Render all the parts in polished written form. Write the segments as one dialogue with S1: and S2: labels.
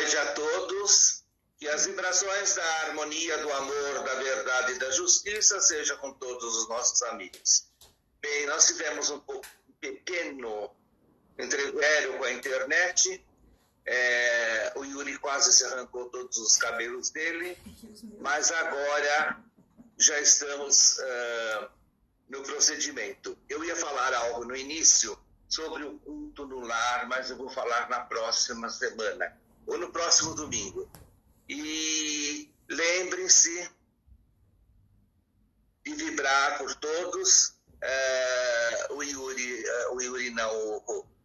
S1: noite a todos. Que as vibrações da harmonia, do amor, da verdade e da justiça seja com todos os nossos amigos. Bem, nós tivemos um pequeno entrevero com a internet. O Yuri quase se arrancou todos os cabelos dele, mas agora já estamos no procedimento. Eu ia falar algo no início sobre o culto no lar, mas eu vou falar na próxima semana, ou no próximo domingo. E lembrem-se de vibrar por todos.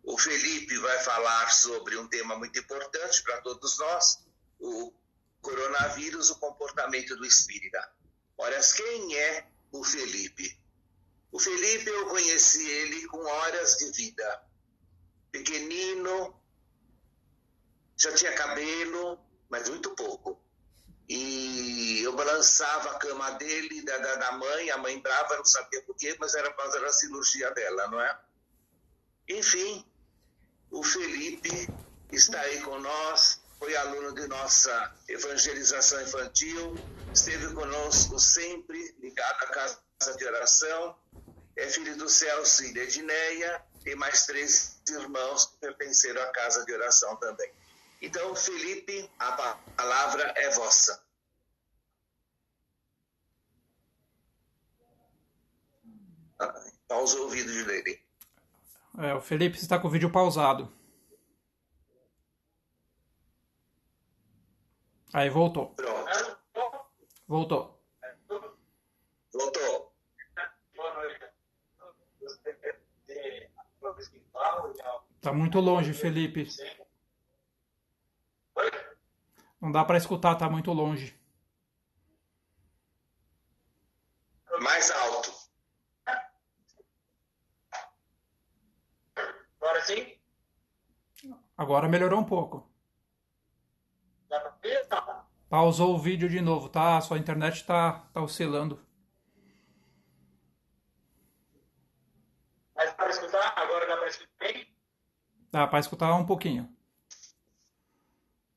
S1: O Felipe vai falar sobre um tema muito importante para todos nós, o coronavírus, o comportamento do espírita. Ora, quem é o Felipe? O Felipe, eu conheci ele com horas de vida. Pequenino, já tinha cabelo, mas muito pouco. E eu balançava a cama dele, da mãe, a mãe brava, não sabia por quê, mas era por causa da cirurgia dela, não é? Enfim, o Felipe está aí com nós, foi aluno de nossa evangelização infantil, esteve conosco sempre, ligado à casa de oração, é filho do Celso e da Edneia, tem mais 3 irmãos que pertenceram à casa de oração também. Então, Felipe, a palavra é vossa. Pausa o vídeo dele.
S2: O Felipe está com o vídeo pausado. Aí voltou.
S1: Pronto.
S2: Voltou.
S1: Voltou.
S2: Tá muito longe, Felipe. Não dá para escutar, tá muito longe.
S1: Mais alto.
S3: Agora sim?
S2: Agora melhorou um pouco.
S3: Dá pra ver? Não.
S2: Pausou o vídeo de novo, tá? Sua internet tá oscilando.
S3: Mas dá para escutar? Agora dá para escutar bem?
S2: Dá para escutar um pouquinho.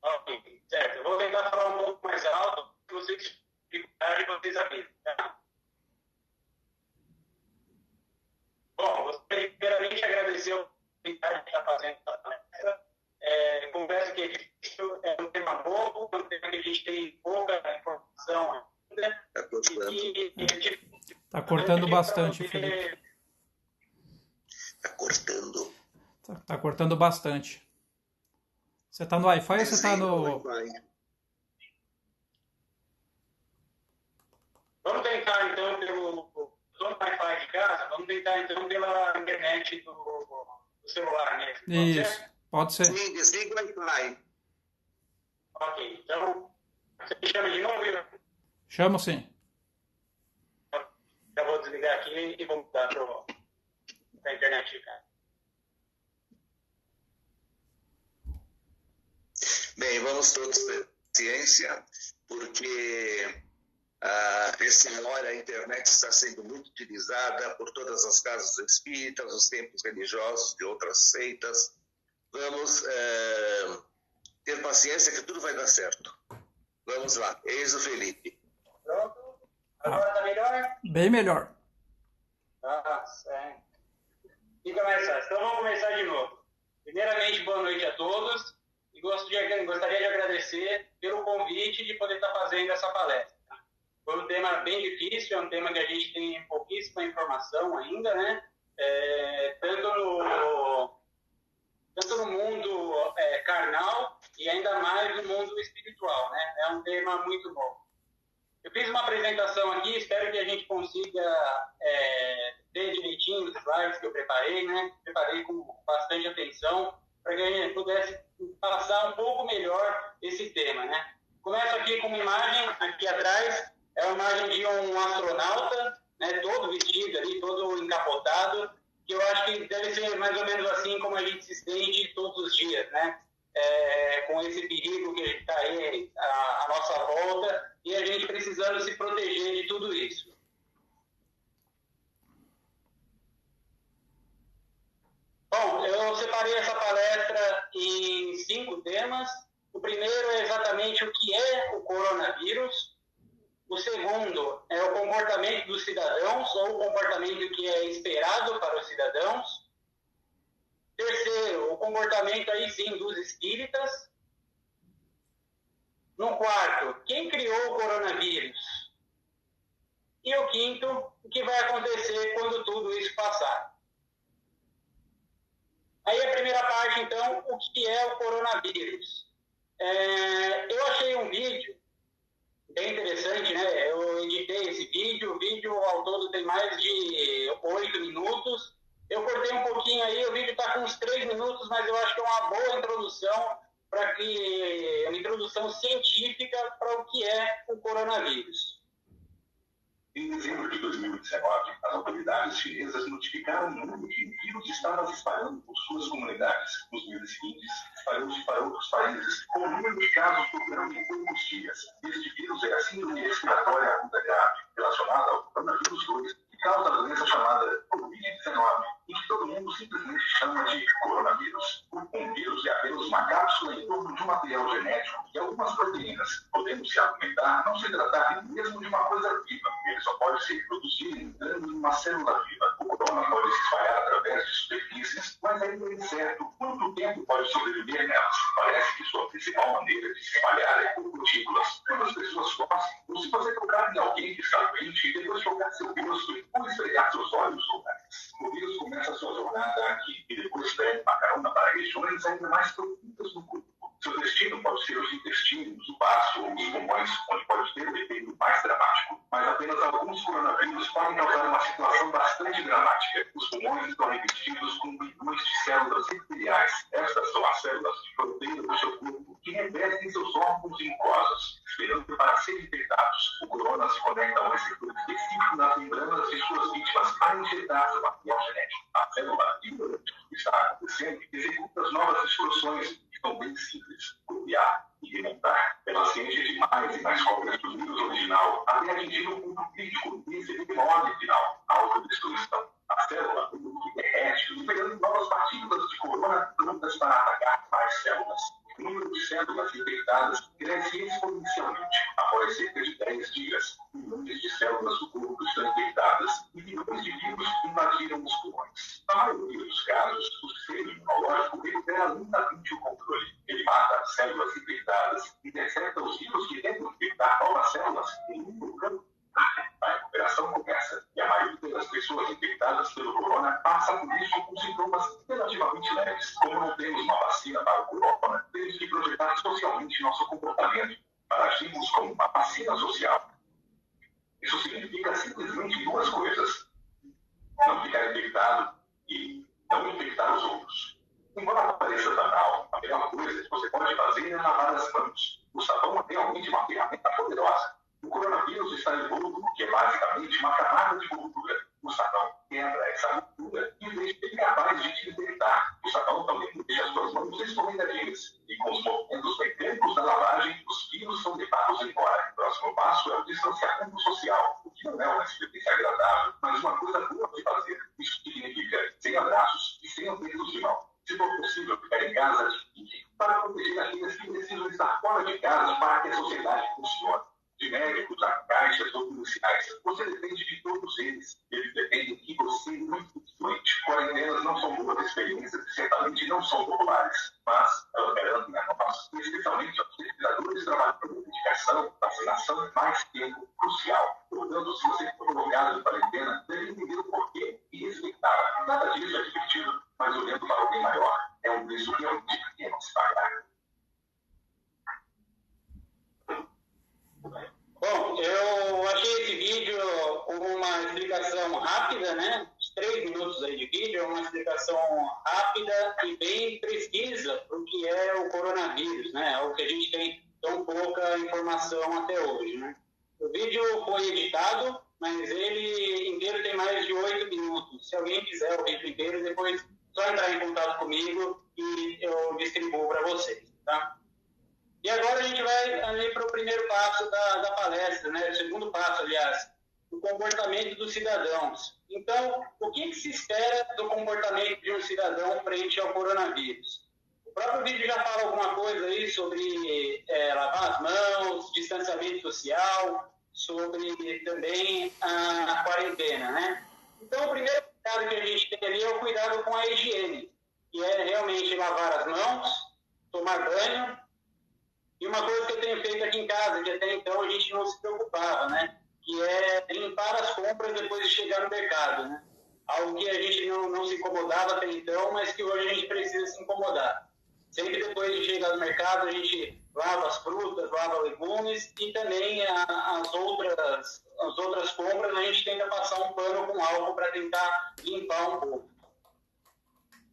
S3: Ok, certo. Eu vou tentar falar um pouco mais alto, se vocês dificuldade, vocês avisam, tá? Bom, gostaria primeiramente de agradecer a oportunidade de estar fazendo essa palestra. Confesso que é difícil, é um tema novo, é um tema que a gente tem pouca informação ainda.
S2: Tá cortando bastante, Felipe.
S1: Tá cortando.
S2: Tá cortando bastante. Você tá no Wi-Fi ou você tá no...
S3: Vamos tentar, então, Estou no Wi-Fi de casa, vamos tentar, então, pela internet do celular mesmo.
S2: Isso, pode ser.
S1: Sim, desliga o Wi-Fi.
S3: Ok, então, você me chama de novo?
S2: Chamo sim.
S3: Já vou desligar aqui e vou mudar para a internet de casa.
S1: Bem, vamos todos ter paciência, porque essa hora a internet está sendo muito utilizada por todas as casas espíritas, os templos religiosos de outras seitas. Vamos ter paciência que tudo vai dar certo. Vamos lá, eis o Felipe.
S3: Pronto? Agora está melhor?
S2: Bem melhor.
S3: Certo. Fica mais fácil. Então vamos começar de novo. Primeiramente, boa noite a todos. E gostaria de agradecer pelo convite de poder estar fazendo essa palestra. Foi um tema bem difícil, é um tema que a gente tem pouquíssima informação ainda, né? Tanto no mundo carnal e ainda mais no mundo espiritual, né? É um tema muito novo. Eu fiz uma apresentação aqui, espero que a gente consiga ter direitinho os slides que eu preparei, né? Preparei com bastante atenção para que a gente pudesse passar um pouco melhor esse tema, né? Começo aqui com uma imagem, aqui atrás, é uma imagem de um astronauta, né? Todo vestido ali, todo encapotado, que eu acho que deve ser mais ou menos assim como a gente se sente todos os dias, né? Com esse perigo que está aí à nossa volta e a gente precisando se proteger de tudo isso. Bom, eu separei essa palestra em 5 temas. O primeiro é exatamente o que é o coronavírus. O segundo é o comportamento dos cidadãos, ou o comportamento que é esperado para os cidadãos. Terceiro, o comportamento aí sim dos espíritas. No quarto, quem criou o coronavírus? E o quinto, o que vai acontecer quando tudo isso passar? Aí a primeira parte, então, o que é o coronavírus? Eu achei um vídeo bem interessante, né? Eu editei esse vídeo, o vídeo ao todo tem mais de 8 minutos. Eu cortei um pouquinho aí, o vídeo está com uns 3 minutos, mas eu acho que é uma boa introdução uma introdução científica para o que é o coronavírus.
S4: Em dezembro de 2019, as autoridades chinesas notificaram o mundo que o vírus estava se espalhando por suas comunidades. Nos meses seguintes, espalhou-se para outros países, com o número de casos dobrando em poucos dias. Este vírus é a síndrome respiratória aguda grave, relacionada ao coronavírus 2, que causa a doença chamada Covid-19, e que todo mundo simplesmente chama de coronavírus. Um vírus é apenas uma cápsula em torno de um material genético e algumas proteínas, podendo se argumentar não se tratar mesmo de uma coisa viva. Ele só pode ser produzido entrando em uma célula viva. O corona pode se espalhar através de superfícies, mas ainda é incerto quanto tempo pode sobreviver nelas. Parece que sua principal maneira de se espalhar é por gotículas. Quando as pessoas tossem, ou se você tocar em alguém que está doente e depois tocar seu rosto ou esfregar seus olhos ou nariz. O vírus começa a sua jornada aqui e depois pega uma carona para regiões ainda mais profundas no corpo. Seu destino pode ser os intestinos, o baço ou os pulmões, onde pode ter um efeito mais dramático. Mas apenas alguns coronavírus podem causar uma situação bastante dramática. Os pulmões estão revestidos com milhões de células epiteliais. Estas são as células de fronteira do seu corpo que revestem seus órgãos e mucosas, esperando para serem infectados. O corona se conecta a um receptor específico nas membranas de suas vítimas para injetar seu material genético. A célula, ignorante do que está acontecendo, executa as novas instruções que são bem simples: copiar e remontar. Ela se enche de mais e mais cópias do vírus original até atingir um ponto crítico e receber uma ordem final: a autodestruição. A célula derrete, liberando novas partículas de corona prontas para atacar mais células. O número de células infectadas cresce exponencialmente. Após cerca de 10 dias, milhões de células do corpo estão infectadas e milhões de vírus invadiram os pulmões. Na maioria dos casos, o sistema imunológico recupera lentamente o controle. Ele mata as células infectadas e intercepta os vírus que tentam infectar novas células em um campo. A recuperação começa e a maioria das pessoas infectadas pelo corona passa por isso com sintomas relativamente leves. Como não temos uma vacina para o corona, temos que projetar socialmente nosso comportamento para agirmos como uma vacina social. Isso significa simplesmente duas coisas: não ficar infectado e não infectar os outros. Embora pareça banal, a melhor coisa que você pode fazer é lavar as mãos. O sabão é realmente uma ferramenta poderosa. O coronavírus está envolto, que é basicamente uma camada de gordura. O sabão quebra essa gordura e deixa ele capaz de te infectar. O sabão também deixa as suas mãos escorregadias. E com os movimentos mecânicos da lavagem, os vírus são levados embora. O próximo passo é o distanciamento social, o que não é uma experiência agradável, mas uma coisa boa de fazer. Isso significa sem abraços e sem apertos de mão. Se for possível, ficar em casa para proteger aqueles que precisam estar fora de casa para que a sociedade funcione. De médicos a caixas ou policiais, você depende de todos eles. Eles dependem de você muito doente. Quarentenas não são boas experiências e certamente não são populares, mas elas garantem a nós, especialmente aos pesquisadores trabalhando com medicação, vacinação, mais tempo crucial. Portanto, se você for colocado em quarentena, deve entender o porquê e respeitar. Nada disso é divertido, mas olhando para o bem maior, é um preço realmente pequeno de se pagar.
S3: Bom, eu achei esse vídeo com uma explicação rápida, né? Os 3 minutos aí de vídeo, é uma explicação rápida e bem precisa para o que é o coronavírus, né? É o que a gente tem tão pouca informação até hoje, né? O vídeo foi editado, mas ele inteiro tem mais de 8 minutos. Se alguém quiser o vídeo inteiro, depois só entrar em contato comigo e eu distribuo para vocês, tá? E agora a gente vai ali para o primeiro passo da palestra, né? O segundo passo, aliás, o comportamento dos cidadãos. Então, o que se espera do comportamento de um cidadão frente ao coronavírus? O próprio vídeo já fala alguma coisa aí sobre lavar as mãos, distanciamento social, sobre também a quarentena, né? Então, o primeiro cuidado que a gente tem ali é o cuidado com a higiene, que é realmente lavar as mãos, tomar banho. E uma coisa que eu tenho feito aqui em casa, que até então a gente não se preocupava, né? Que é limpar as compras depois de chegar no mercado, né? Algo que a gente não se incomodava até então, mas que hoje a gente precisa se incomodar. Sempre depois de chegar no mercado, a gente lava as frutas, lava legumes e também as outras compras a gente tenta passar um pano com álcool para tentar limpar um pouco.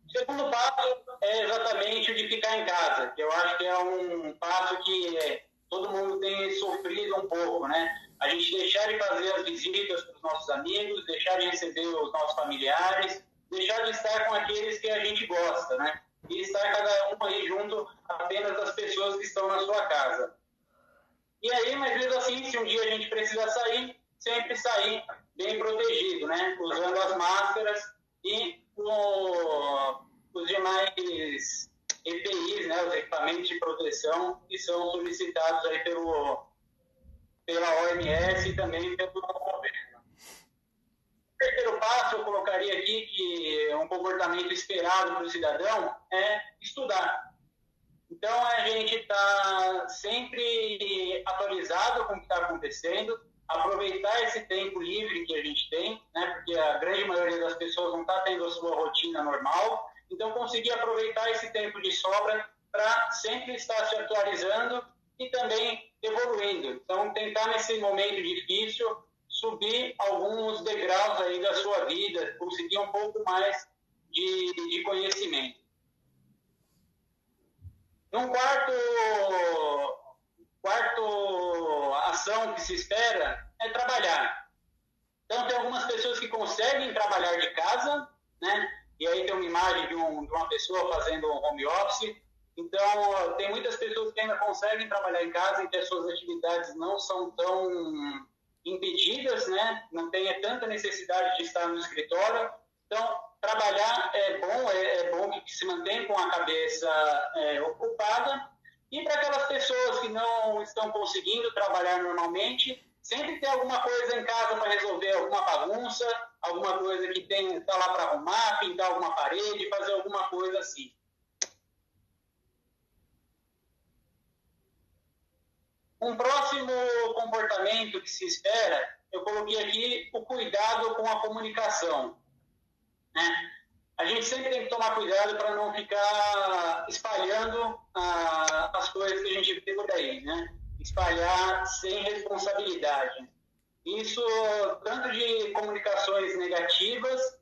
S3: O segundo passo é exatamente o de ficar em casa, que eu acho que é um passo que todo mundo tem sofrido um pouco, né? A gente deixar de fazer as visitas para os nossos amigos, deixar de receber os nossos familiares, deixar de estar com aqueles que a gente gosta, né? E estar cada um aí junto apenas das pessoas que estão na sua casa. E aí, mas mesmo assim, se um dia a gente precisa sair, sempre sair bem protegido, né? Usando as máscaras e os demais EPIs, né? Os equipamentos de proteção que são solicitados aí pela OMS e também pelo governo. O terceiro passo, eu colocaria aqui que é um comportamento esperado para o cidadão é estudar. Então, a gente está sempre atualizado com o que está acontecendo, aproveitar esse tempo livre que a gente tem, né, porque a grande maioria das pessoas não está tendo a sua rotina normal, então conseguir aproveitar esse tempo de sobra para sempre estar se atualizando e também evoluindo. Então, tentar nesse momento difícil subir alguns degraus aí da sua vida, conseguir um pouco mais de conhecimento. Num quarto ação que se espera é trabalhar. Então, tem algumas pessoas que conseguem trabalhar de casa, né? E aí tem uma imagem de uma pessoa fazendo um home office. Então, tem muitas pessoas que ainda conseguem trabalhar em casa e que as suas atividades não são tão impedidas, né? Não tem tanta necessidade de estar no escritório. Então, trabalhar é bom que se mantém com a cabeça ocupada. E para aquelas pessoas que não estão conseguindo trabalhar normalmente, sempre tem alguma coisa em casa para resolver, alguma bagunça, alguma coisa que está lá para arrumar, pintar alguma parede, fazer alguma coisa assim. Um próximo comportamento que se espera, eu coloquei aqui o cuidado com a comunicação, né? A gente sempre tem que tomar cuidado para não ficar espalhando as coisas que a gente vê por aí, né? Espalhar sem responsabilidade. Isso tanto de comunicações negativas,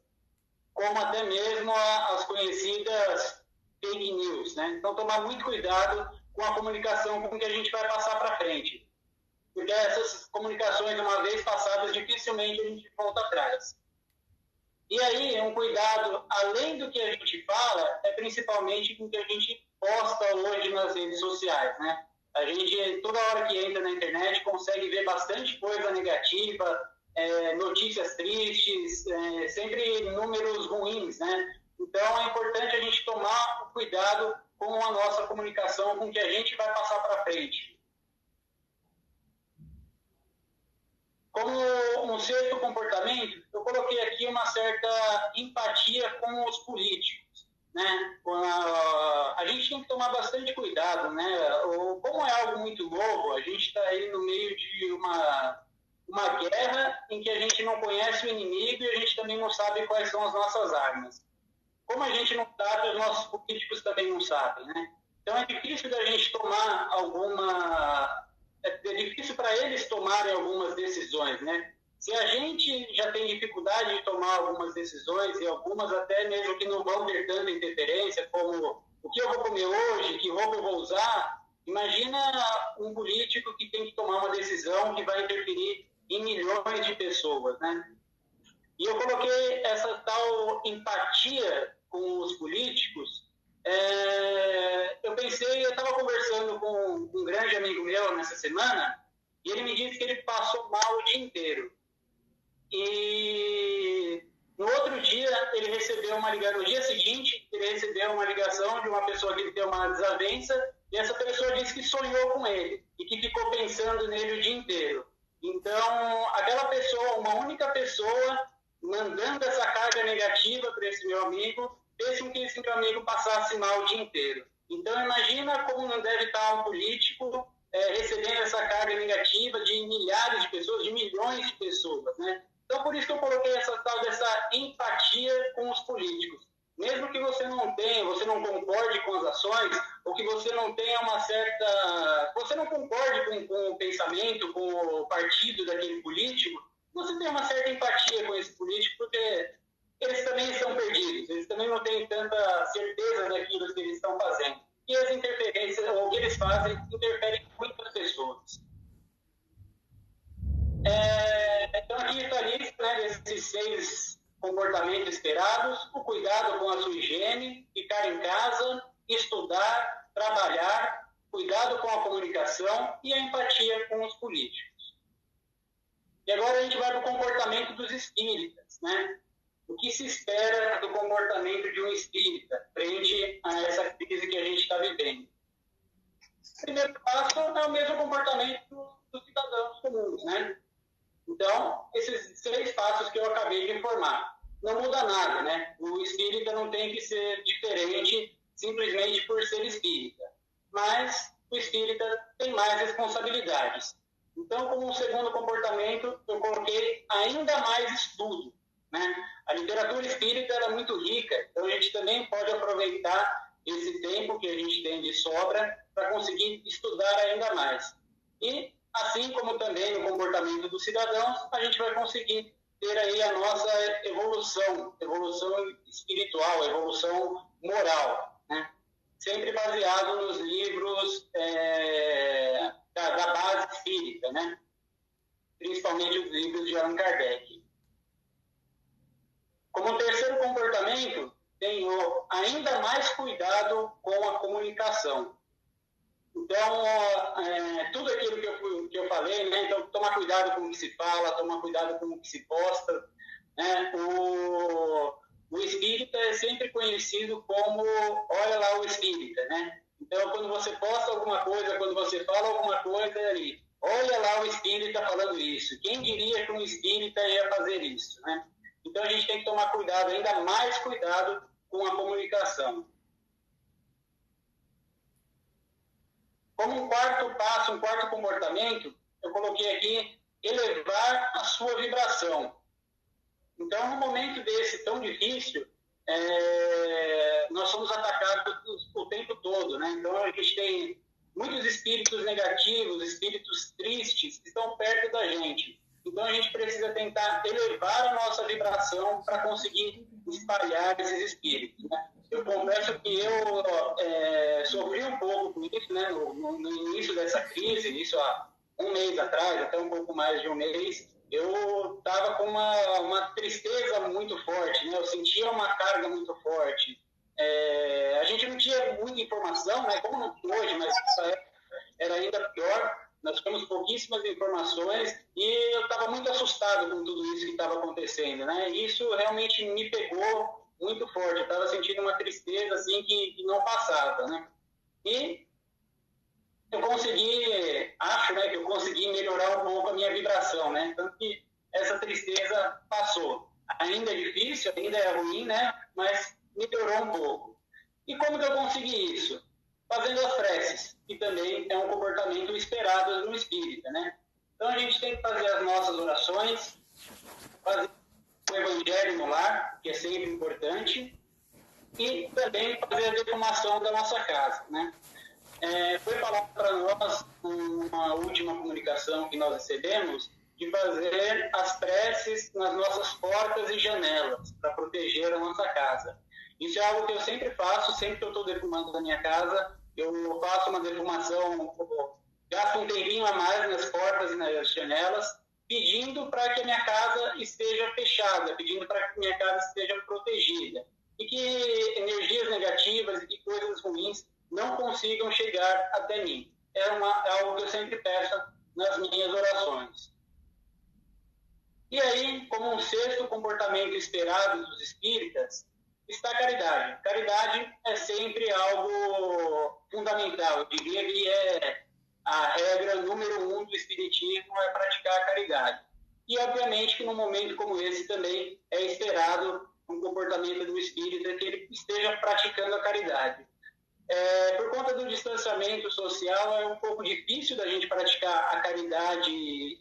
S3: como até mesmo as conhecidas fake news, né? Então, tomar muito cuidado com a comunicação com que a gente vai passar para frente. Porque essas comunicações, uma vez passadas, dificilmente a gente volta atrás. E aí, um cuidado, além do que a gente fala, é principalmente com o que a gente posta hoje nas redes sociais, né? A gente, toda hora que entra na internet, consegue ver bastante coisa negativa, notícias tristes, sempre números ruins, né? Então, é importante a gente tomar cuidado com a nossa comunicação, com o que a gente vai passar para frente. Como um sexto comportamento, eu coloquei aqui uma certa empatia com os políticos, né? A gente tem que tomar bastante cuidado, né? Como é algo muito novo, a gente está aí no meio de uma guerra em que a gente não conhece o inimigo e a gente também não sabe quais são as nossas armas. Como a gente não sabe, os nossos políticos também não sabem, né? Então é difícil da gente tomar é difícil para eles tomarem algumas decisões, né? Se a gente já tem dificuldade de tomar algumas decisões, e algumas até mesmo que não vão ter tanta interferência, como o que eu vou comer hoje, que roupa eu vou usar, imagina um político que tem que tomar uma decisão que vai interferir em milhões de pessoas, né? E eu coloquei essa tal empatia com os políticos. Eu estava conversando com um grande amigo meu nessa semana, e ele me disse que ele passou mal o dia inteiro. E No outro dia, ele recebeu uma ligação, no dia seguinte, ele recebeu uma ligação de uma pessoa que ele tem uma desavença, e essa pessoa disse que sonhou com ele, e que ficou pensando nele o dia inteiro. Então, aquela pessoa, uma única pessoa, mandando essa carga negativa para esse meu amigo, fez com que esse meu amigo passasse mal o dia inteiro. Então, imagina como não deve estar um político recebendo essa carga negativa de milhares de pessoas, de milhões de pessoas, né? Então, por isso que eu coloquei essa tal dessa empatia com os políticos. Mesmo que você não tenha, você não concorde com as ações, ou que você não tenha uma certa... Você não concorde com o pensamento, com o partido daquele político, você tem uma certa empatia com esse político, porque eles também estão perdidos, eles também não têm tanta certeza daquilo que eles estão fazendo. E as interferências, ou o que eles fazem, interferem em muitas pessoas. Então, aqui está a lista, né, desses 6 comportamentos esperados: o cuidado com a sua higiene, ficar em casa, estudar, trabalhar, cuidado com a comunicação e a empatia com os políticos. E agora a gente vai para o comportamento dos espíritas, né? O que se espera do comportamento de um espírita frente a essa crise que a gente está vivendo? O primeiro passo é o mesmo comportamento dos cidadãos comuns, né? Então, esses 6 passos que eu acabei de informar. Não muda nada, né? O espírita não tem que ser diferente simplesmente por ser espírita. Mas o espírita tem mais responsabilidades. Então, como um segundo comportamento, eu coloquei ainda mais estudo, né? A literatura espírita é muito rica, então a gente também pode aproveitar esse tempo que a gente tem de sobra para conseguir estudar ainda mais. E, assim como também no comportamento dos cidadãos, a gente vai conseguir ter aí a nossa evolução espiritual, evolução moral, né? Sempre baseado nos livros da base espírita, né? Principalmente os livros de Allan Kardec. Como terceiro comportamento, tenho ainda mais cuidado com a comunicação. Então, tudo aquilo que eu falei, né? Então, tomar cuidado com o que se fala, tomar cuidado com o que se posta, né? O espírita é sempre conhecido como, olha lá o espírita, né? Então, quando você posta alguma coisa, quando você fala alguma coisa, ali, olha lá o espírita falando isso. Quem diria que um espírita ia fazer isso, né? Então, a gente tem que tomar cuidado, ainda mais cuidado com a comunicação. Como um quarto passo, um quarto comportamento, eu coloquei aqui, elevar a sua vibração. Então, num momento desse tão difícil, nós somos atacados o tempo todo, né? Então, a gente tem muitos espíritos negativos, espíritos tristes, que estão perto da gente. Então, a gente precisa tentar elevar a nossa vibração para conseguir espalhar esses espíritos, né? Eu confesso que eu sofri um pouco com isso, né? No início dessa crise, isso há um mês atrás, até um pouco mais de um mês, eu estava com uma tristeza muito forte, né? Eu sentia uma carga muito forte. A gente não tinha muita informação, né? Como não tem hoje, mas era ainda pior. Nós tivemos pouquíssimas informações e eu estava muito assustado com tudo isso que estava acontecendo, né? E isso realmente me pegou muito forte. Eu estava sentindo uma tristeza assim que não passava, né? E eu consegui, acho, né, que eu consegui melhorar um pouco a minha vibração, né? Tanto que essa tristeza passou. Ainda é difícil, ainda é ruim, né? Mas melhorou um pouco. E como que eu consegui isso? Fazendo as preces, que também é um comportamento esperado no espírita, né? Então a gente tem que fazer as nossas orações, fazer o evangelho no lar, que é sempre importante, e também fazer a defumação da nossa casa, né? Foi falado para nós, uma última comunicação que nós recebemos, de fazer as preces nas nossas portas e janelas, para proteger a nossa casa. Isso é algo que eu sempre faço, sempre que eu estou defumando da minha casa, eu faço uma defumação, gasto um tempinho a mais nas portas e nas janelas, pedindo para que a minha casa esteja fechada, pedindo para que a minha casa esteja protegida. E que energias negativas e coisas ruins não consigam chegar até mim. É algo que eu sempre peço nas minhas orações. E aí, como um sexto comportamento esperado dos espíritas, está a caridade. Caridade é sempre algo fundamental. Eu diria que é a regra número 1 do espiritismo, é praticar a caridade. E, obviamente, que num momento como esse também é esperado um comportamento do espírita que ele esteja praticando a caridade. Por conta do distanciamento social, é um pouco difícil da gente praticar a caridade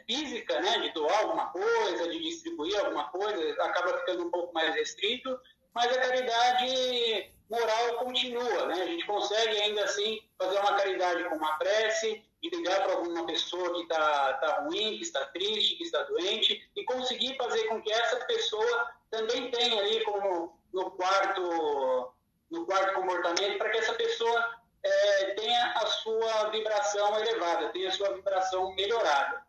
S3: física, né, de doar alguma coisa, de distribuir alguma coisa, acaba ficando um pouco mais restrito, mas a caridade moral continua, né? A gente consegue ainda assim fazer uma caridade com uma prece, e ligar para alguma pessoa que está ruim, que está triste, que está doente, e conseguir fazer com que essa pessoa também tenha ali como no quarto comportamento, para que essa pessoa tenha a sua vibração elevada, tenha a sua vibração melhorada.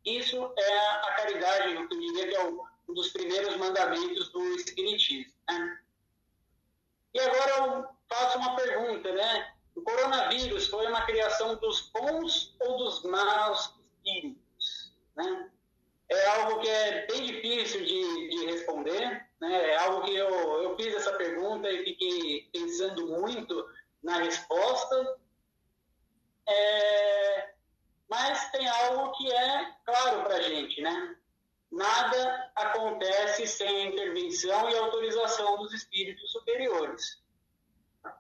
S3: Isso é a caridade, eu diria que é um dos primeiros mandamentos do Espiritismo, né? E agora eu faço uma pergunta, né? O coronavírus foi uma criação dos bons ou dos maus espíritos, né? É algo que é bem difícil de responder, né? É algo que eu fiz essa pergunta e fiquei pensando muito na resposta. Mas tem algo que é claro para a gente, né? Nada acontece sem a intervenção e autorização dos espíritos superiores.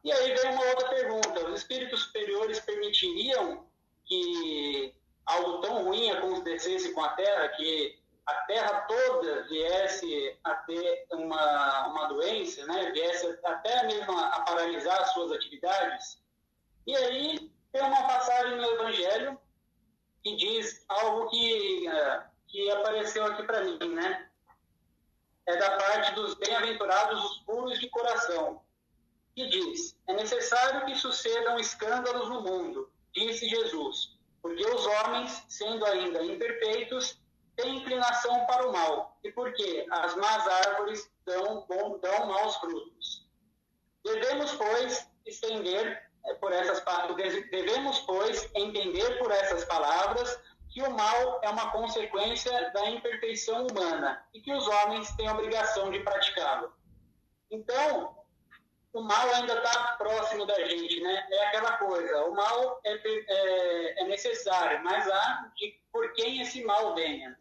S3: E aí vem uma outra pergunta: os espíritos superiores permitiriam que algo tão ruim acontecesse com a Terra, que a Terra toda viesse a ter uma doença, né? Viesse até mesmo a paralisar as suas atividades? E aí tem uma passagem no Evangelho que diz algo que apareceu aqui para mim, né? É da parte dos bem-aventurados, os puros de coração, que diz: é necessário que sucedam escândalos no mundo, disse Jesus, porque os homens, sendo ainda imperfeitos, têm inclinação para o mal, e porque as más árvores dão maus frutos. Devemos, pois, entender por essas palavras que o mal é uma consequência da imperfeição humana e que os homens têm a obrigação de praticá-lo. Então, o mal ainda está próximo da gente, né? É aquela coisa, o mal é necessário, mas há de por quem esse mal venha.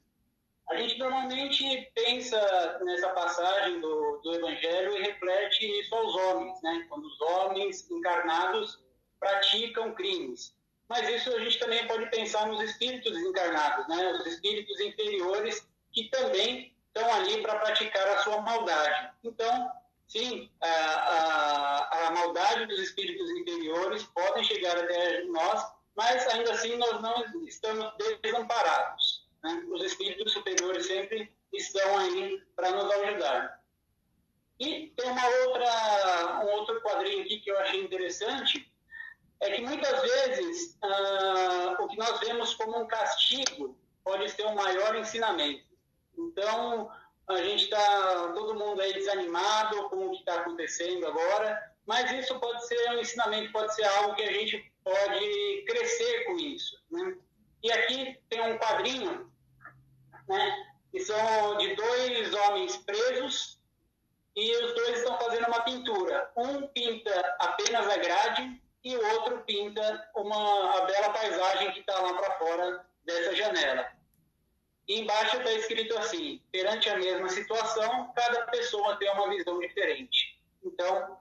S3: A gente normalmente pensa nessa passagem do Evangelho e reflete isso aos homens, né? Quando os homens encarnados praticam crimes. Mas isso a gente também pode pensar nos espíritos encarnados, né? Os espíritos inferiores que também estão ali para praticar a sua maldade. Então, sim, a maldade dos espíritos inferiores podem chegar até nós, mas ainda assim nós não estamos desamparados, né? Os espíritos superiores sempre estão aí para nos ajudar. E tem um outro quadrinho aqui que eu achei interessante, é que muitas vezes o que nós vemos como um castigo pode ser um maior ensinamento. Então, a gente está, todo mundo aí desanimado com o que está acontecendo agora, mas isso pode ser um ensinamento, pode ser algo que a gente pode crescer com isso, né? E aqui tem um quadrinho, né, que são de 2 homens presos e os 2 estão fazendo uma pintura. Um pinta apenas a grade e o outro pinta a bela paisagem que está lá para fora dessa janela. E embaixo está escrito assim: perante a mesma situação, cada pessoa tem uma visão diferente. Então,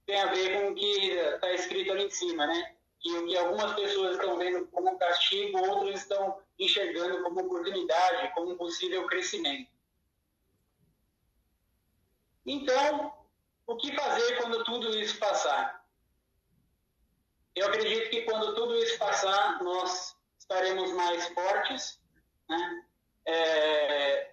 S3: tem a ver com o que está escrito ali em cima, né? Que o que algumas pessoas estão vendo como um castigo, outros estão enxergando como oportunidade, como um possível crescimento. Então, o que fazer quando tudo isso passar? Eu acredito que quando tudo isso passar, nós estaremos mais fortes, né?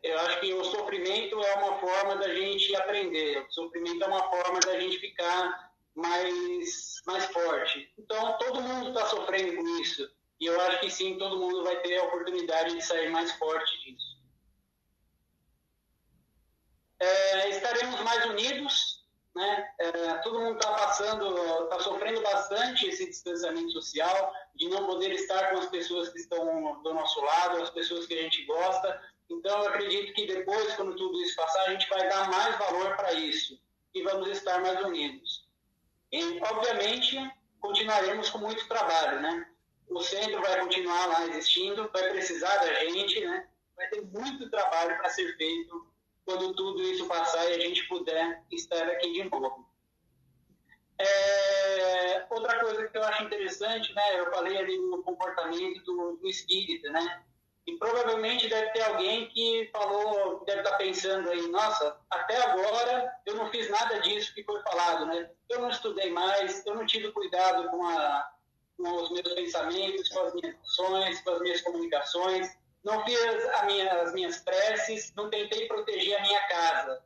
S3: Eu acho que o sofrimento é uma forma da gente aprender, o sofrimento é uma forma da gente ficar mais forte. Então, todo mundo está sofrendo com isso, e eu acho que sim, todo mundo vai ter a oportunidade de sair mais forte disso. Estaremos mais unidos, né? Todo mundo está sofrendo bastante esse distanciamento social, de não poder estar com as pessoas que estão do nosso lado, as pessoas que a gente gosta. Então, eu acredito que depois, quando tudo isso passar, a gente vai dar mais valor para isso e vamos estar mais unidos. E, obviamente, continuaremos com muito trabalho, né? O centro vai continuar lá existindo, vai precisar da gente, né? Vai ter muito trabalho para ser feito quando tudo isso passar e a gente puder estar aqui de novo. Outra coisa que eu acho interessante, né? Eu falei ali do comportamento do espírita, né? E provavelmente deve ter alguém que falou, deve estar pensando aí, nossa, até agora eu não fiz nada disso que foi falado, né? Eu não estudei mais, eu não tive cuidado com os meus pensamentos, com as minhas ações, com as minhas comunicações, não fiz as minhas preces, não tentei proteger a minha casa.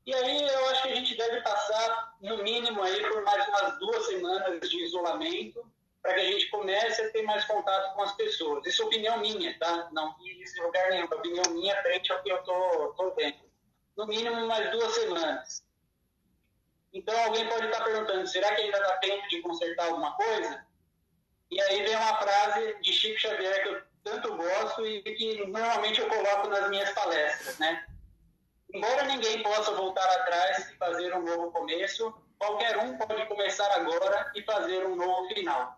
S3: E aí eu acho que a gente deve passar, no mínimo, aí, por mais umas 2 semanas de isolamento, para que a gente comece a ter mais contato com as pessoas. Isso é opinião minha, tá? Não fiz em lugar nenhum, é opinião minha frente ao que eu estou vendo. No mínimo, mais 2 semanas. Então, alguém pode estar perguntando, será que ainda dá tempo de consertar alguma coisa? E aí vem uma frase de Chico Xavier que eu tanto gosto e que normalmente eu coloco nas minhas palestras, né? Embora ninguém possa voltar atrás e fazer um novo começo, qualquer um pode começar agora e fazer um novo final.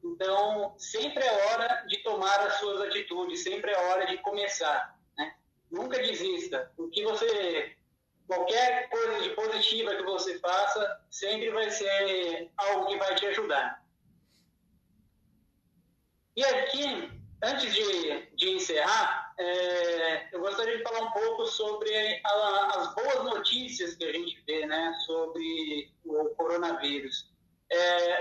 S3: Então, sempre é hora de tomar as suas atitudes, sempre é hora de começar, né? Nunca desista. Qualquer coisa de positiva que você faça, sempre vai ser algo que vai te ajudar. E aqui, antes de encerrar, eu gostaria de falar um pouco sobre as boas notícias que a gente vê, né, sobre o coronavírus.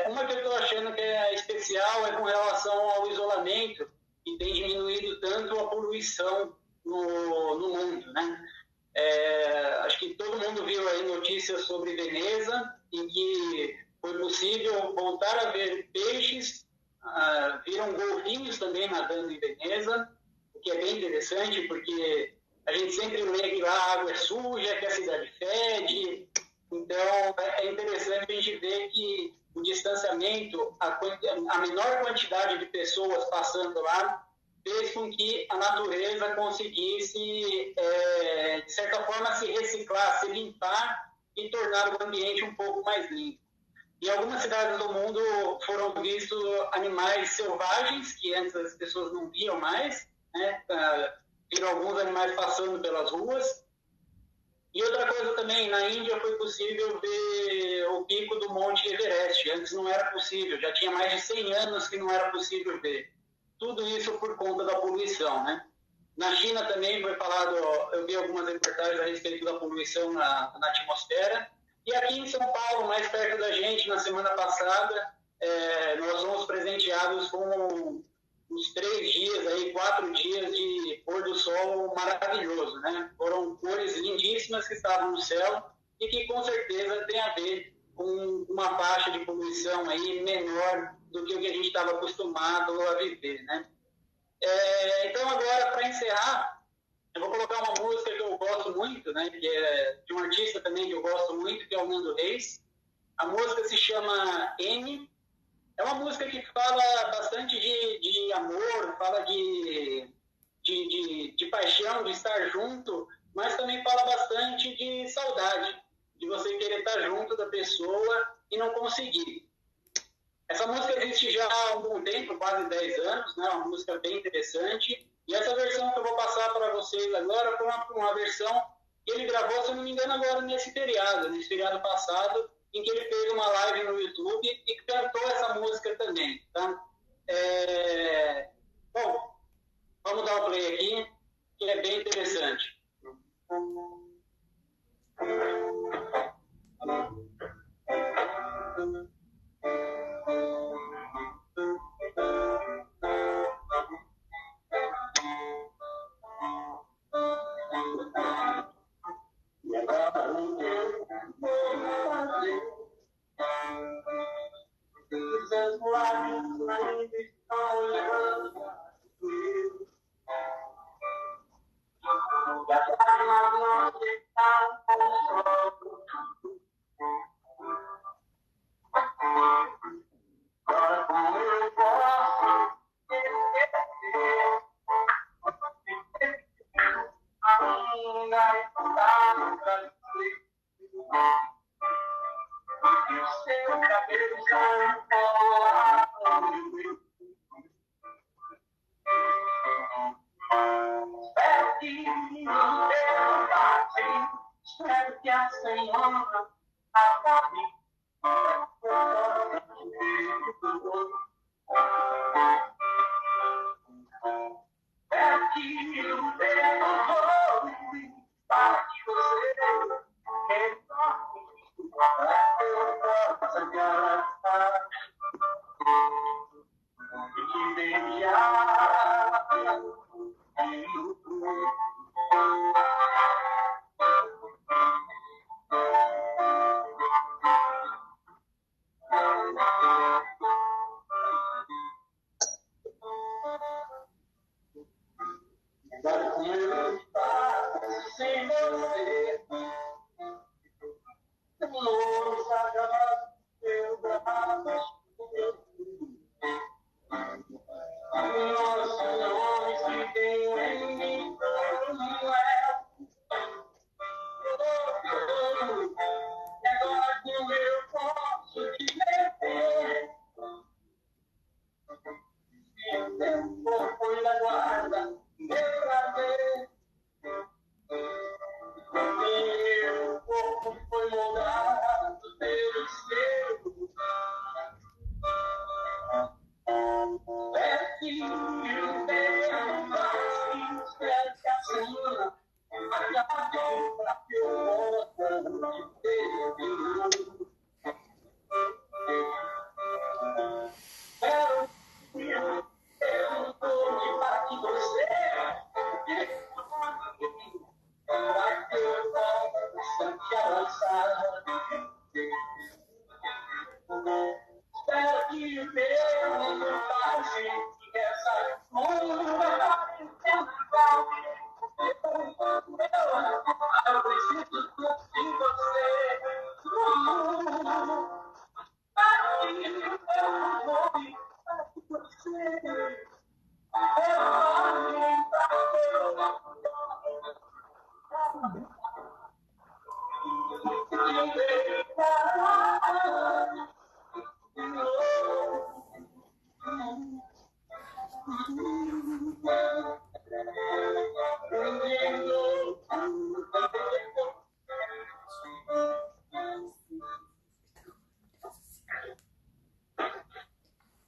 S3: Uma que eu estou achando que é especial é com relação ao isolamento, que tem diminuído tanto a poluição no mundo, né? Acho que todo mundo viu aí notícias sobre Veneza, em que foi possível voltar a ver peixes, viram golfinhos também nadando em Veneza, o que é bem interessante, porque a gente sempre lê que lá a água é suja, que a cidade fede. Então, é interessante a gente ver que o distanciamento, a menor quantidade de pessoas passando lá, fez com que a natureza conseguisse, de certa forma, se reciclar, se limpar e tornar o ambiente um pouco mais limpo. Em algumas cidades do mundo foram vistos animais selvagens, que antes as pessoas não viam mais, né? Viram alguns animais passando pelas ruas. E outra coisa também, na Índia foi possível ver o pico do Monte Everest. Antes não era possível, já tinha mais de 100 anos que não era possível ver. Tudo isso por conta da poluição, né? Na China também foi falado, eu vi algumas reportagens a respeito da poluição na atmosfera. E aqui em São Paulo, mais perto da gente, na semana passada, nós fomos presenteados com uns 3 dias, aí, 4 dias de pôr do sol maravilhoso, né? Foram cores lindíssimas que estavam no céu e que com certeza tem a ver com uma faixa de poluição aí menor do que o que a gente estava acostumado a viver, né? Então agora, para encerrar, eu vou colocar uma música que eu gosto muito, né? Que é de um artista também que eu gosto muito, que é o Nando Reis. A música se chama N. É uma música que fala bastante de amor, fala de paixão, de estar junto, mas também fala bastante de saudade, de você querer estar junto da pessoa e não conseguir. Essa música existe já há um bom tempo, quase 10 anos, né? Uma música bem interessante. E essa versão que eu vou passar para vocês agora foi uma versão que ele gravou, se eu não me engano, agora nesse feriado passado, em que ele fez uma live no YouTube e cantou essa música também, tá? Bom, vamos dar o play aqui, que é bem interessante.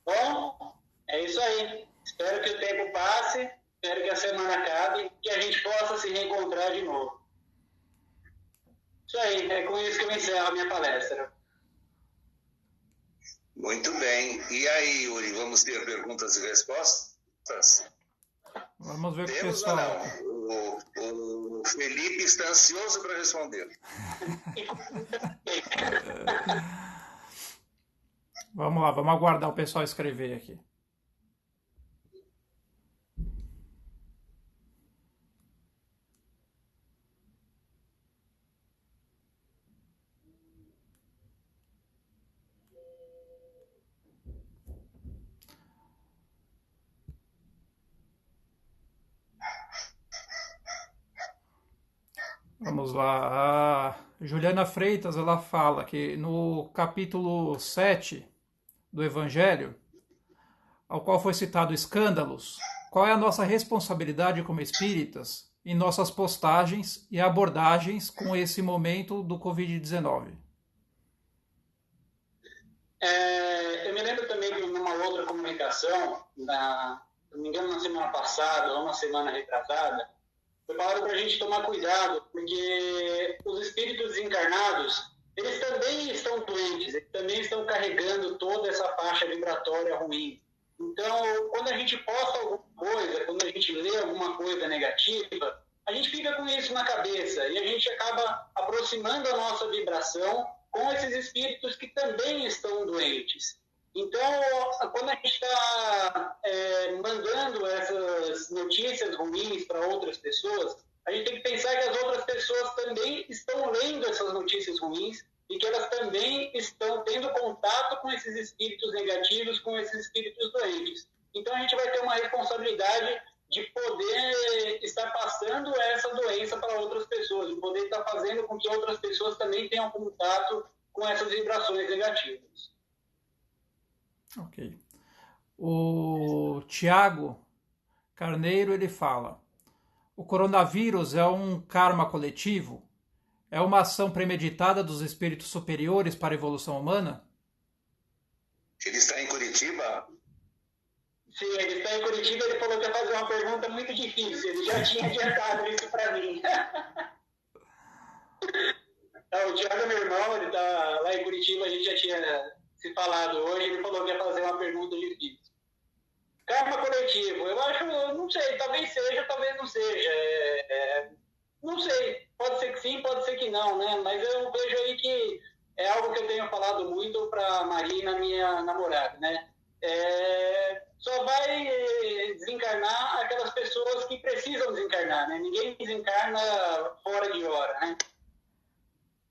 S3: Bom, é isso aí. Espero que o tempo passe, espero que a semana acabe, que a gente possa se reencontrar de novo. Isso aí, é com isso que eu encerro a minha palestra.
S1: Muito bem. E aí, Yuri, vamos ter perguntas e respostas?
S2: Vamos ver com o
S1: Temos ou
S2: pessoal.
S1: não? O Felipe está ansioso para responder.
S2: Vamos lá, vamos aguardar o pessoal escrever aqui. Vamos lá. A Juliana Freitas, ela fala que no capítulo 7 do Evangelho, ao qual foi citado escândalos, qual é a nossa responsabilidade como espíritas em nossas postagens e abordagens com esse momento do Covid-19?
S3: Eu me lembro também de uma outra comunicação, se não me engano, na semana passada ou na semana retrasada, foi falado para a gente tomar cuidado, porque os espíritos desencarnados, eles também estão doentes, eles também estão carregando toda essa faixa vibratória ruim. Então, quando a gente posta alguma coisa, quando a gente lê alguma coisa negativa, a gente fica com isso na cabeça e a gente acaba aproximando a nossa vibração com esses espíritos que também estão doentes. Então, quando a gente está mandando essas notícias ruins para outras pessoas, a gente tem que pensar que as outras pessoas também estão lendo essas notícias ruins e que elas também estão tendo contato com esses espíritos negativos, com esses espíritos doentes. Então, a gente vai ter uma responsabilidade de poder estar passando essa doença para outras pessoas, de poder estar fazendo com que outras pessoas também tenham contato com essas vibrações negativas.
S2: Ok. O Tiago Carneiro, ele fala: o coronavírus é um karma coletivo? é uma ação premeditada dos espíritos superiores para a evolução humana?
S1: Ele está em Curitiba?
S3: Sim, ele está em Curitiba, ele falou que ia fazer uma pergunta muito difícil, ele já tinha adiantado isso para mim. O Thiago, meu irmão, ele está lá em Curitiba, a gente já tinha se falado hoje, ele falou que ia fazer uma pergunta difícil. Karma coletivo, eu acho, não sei, talvez seja, talvez não seja. Não sei, pode ser que sim, pode ser que não, né? Mas eu vejo aí que é algo que eu tenho falado muito para a Marina, minha namorada, né? Só vai desencarnar aquelas pessoas que precisam desencarnar, né? Ninguém desencarna fora de hora, né?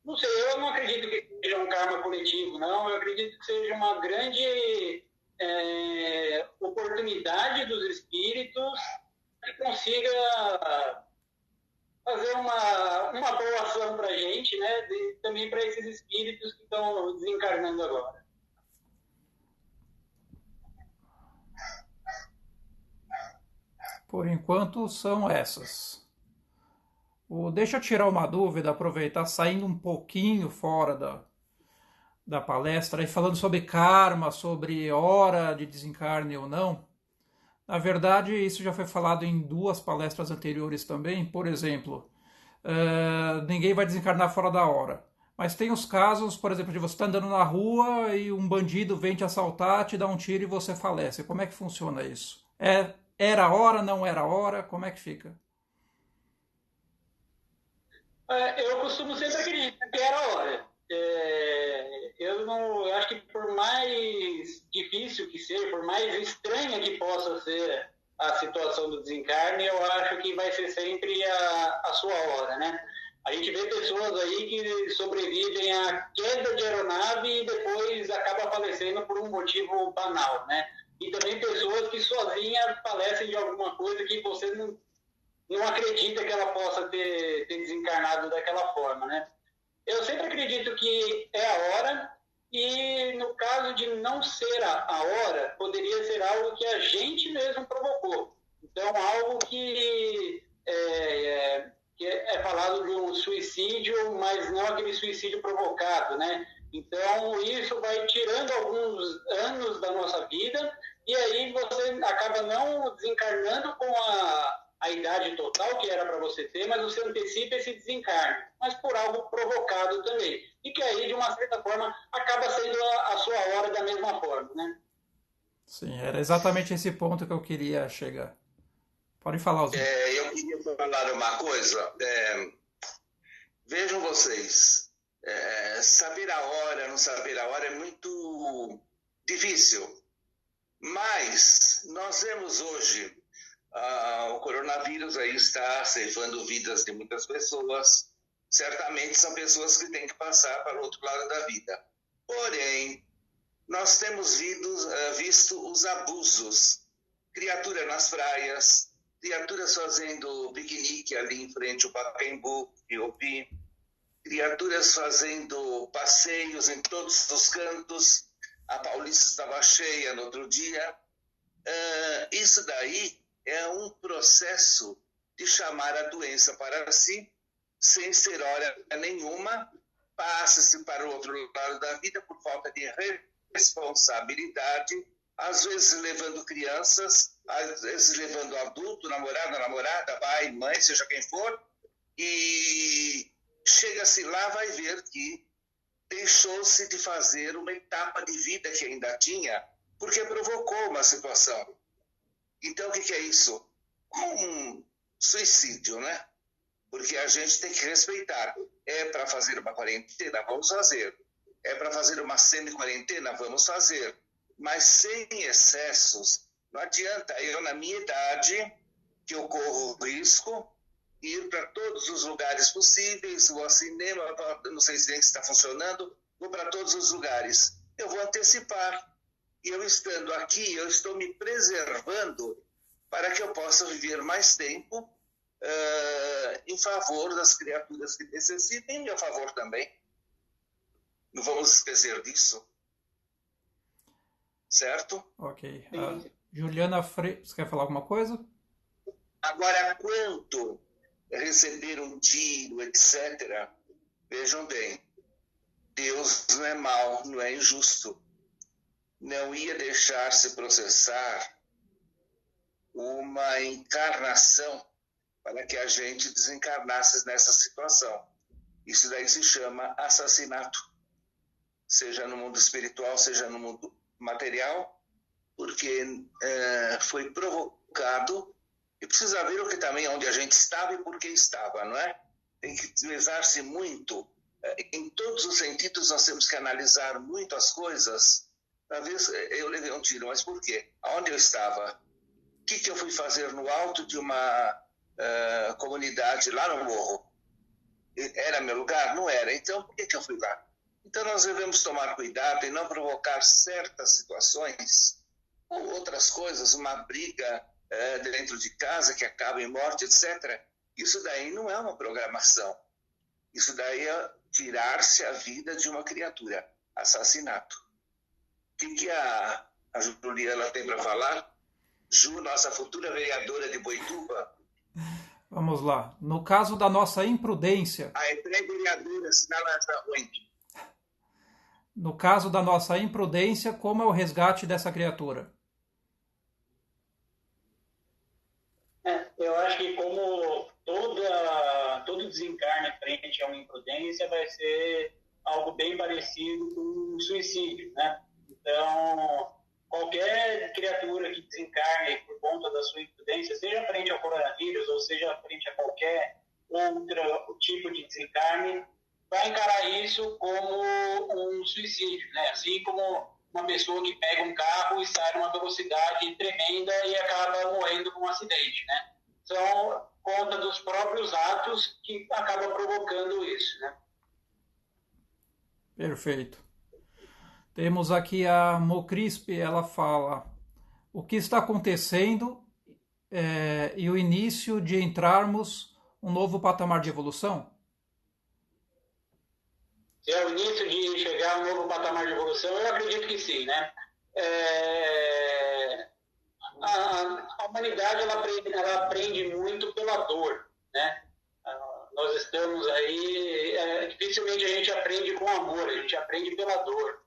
S3: Não sei, eu não acredito que seja um karma coletivo, não. Eu acredito que seja uma grande oportunidade dos espíritos que consiga fazer uma boa ação para a gente, né? Também para esses espíritos que estão desencarnando agora.
S2: Por enquanto são essas. Deixa eu tirar uma dúvida, aproveitar, saindo um pouquinho fora da palestra, e falando sobre karma, sobre hora de desencarne ou não. Na verdade, isso já foi falado em 2 palestras anteriores também. Por exemplo, ninguém vai desencarnar fora da hora. Mas tem os casos, por exemplo, de você estar andando na rua e um bandido vem te assaltar, te dá um tiro e você falece. Como é que funciona isso? Era a hora, não era a hora? Como é que fica?
S3: Eu costumo sempre acreditar que era a hora. Eu acho que por mais difícil que seja, por mais estranha que possa ser a situação do desencarne, eu acho que vai ser sempre a sua hora, né? A gente vê pessoas aí que sobrevivem à queda de aeronave e depois acabam falecendo por um motivo banal, né? E também pessoas que sozinhas falecem de alguma coisa que você não acredita que ela possa ter desencarnado daquela forma, né? Eu sempre acredito que é a hora, e no caso de não ser a hora, poderia ser algo que a gente mesmo provocou. Então, algo que é falado de um suicídio, mas não aquele suicídio provocado, né? Então, isso vai tirando alguns anos da nossa vida, e aí você acaba não desencarnando com a idade total que era para você ter, mas você antecipa esse desencarne, mas por algo provocado também. E que aí, de uma certa forma, acaba sendo a sua hora da mesma forma, né?
S2: Sim, era exatamente esse ponto que eu queria chegar. Pode falar, Osmar.
S1: Eu queria falar uma coisa. Vejam vocês, saber a hora, não saber a hora é muito difícil. Mas nós vemos hoje o coronavírus aí está ceifando vidas de muitas pessoas. Certamente são pessoas que têm que passar para o outro lado da vida. Porém, nós temos visto os abusos. Criatura nas praias, criaturas fazendo piquenique ali em frente ao Pacaembu, que eu vi. Criaturas fazendo passeios em todos os cantos. A Paulista estava cheia no outro dia. Isso daí é um processo de chamar a doença para si, sem ser hora nenhuma, passa-se para o outro lado da vida por falta de responsabilidade, às vezes levando crianças, às vezes levando adulto, namorada, pai, mãe, seja quem for, e chega-se lá, vai ver que deixou-se de fazer uma etapa de vida que ainda tinha, porque provocou uma situação. Então, o que é isso? Um suicídio, né? Porque a gente tem que respeitar. É para fazer uma quarentena? Vamos fazer. É para fazer uma semi-quarentena? Vamos fazer. Mas sem excessos. Não adianta eu, na minha idade, que eu corro risco, ir para todos os lugares possíveis, vou ao cinema, não sei se está funcionando, vou para todos os lugares. Eu vou antecipar. E eu estando aqui, eu estou me preservando para que eu possa viver mais tempo em favor das criaturas que necessitem e em meu favor também. Não vamos esquecer disso. Certo?
S2: Ok. Juliana Freitas, você quer falar alguma coisa?
S1: Agora, quanto receber um tiro, etc., Vejam bem, Deus não é mau, não é injusto. Não ia deixar-se processar uma encarnação para que a gente desencarnasse nessa situação. Isso daí se chama assassinato, seja no mundo espiritual, seja no mundo material, porque foi provocado, e precisa ver o que também onde a gente estava e por que estava, não é? Tem que pesar-se muito. Em todos os sentidos nós temos que analisar muito as coisas. Talvez eu levei um tiro, mas por quê? Aonde eu estava? O que eu fui fazer no alto de uma comunidade lá no morro? Era meu lugar? Não era. Então, por que eu fui lá? Então, nós devemos tomar cuidado e não provocar certas situações ou outras coisas, uma briga dentro de casa que acaba em morte, etc. Isso daí não é uma programação. Isso daí é tirar-se a vida de uma criatura. Assassinato. O que a Juliana tem para falar? Ju, nossa futura vereadora de Boituva.
S2: Vamos lá. No caso da nossa imprudência...
S1: A pré-vereadora, senão ela está ruim.
S2: No caso da nossa imprudência, como é o resgate dessa criatura?
S3: Eu acho que como todo desencarne frente a uma imprudência vai ser algo bem parecido com um suicídio, né? Então, qualquer criatura que desencarne por conta da sua imprudência, seja frente ao coronavírus ou seja frente a qualquer outro tipo de desencarne, vai encarar isso como um suicídio, né? Assim como uma pessoa que pega um carro e sai numa velocidade tremenda e acaba morrendo num acidente, né? São conta dos próprios atos que acaba provocando isso, né?
S2: Perfeito. Temos aqui a Mocrispe, ela fala: o que está acontecendo e o início de entrarmos um novo patamar de evolução?
S3: Se é o início de chegar a um novo patamar de evolução, eu acredito que sim, né? A humanidade ela aprende muito pela dor, né? Nós estamos aí, dificilmente a gente aprende com amor, a gente aprende pela dor.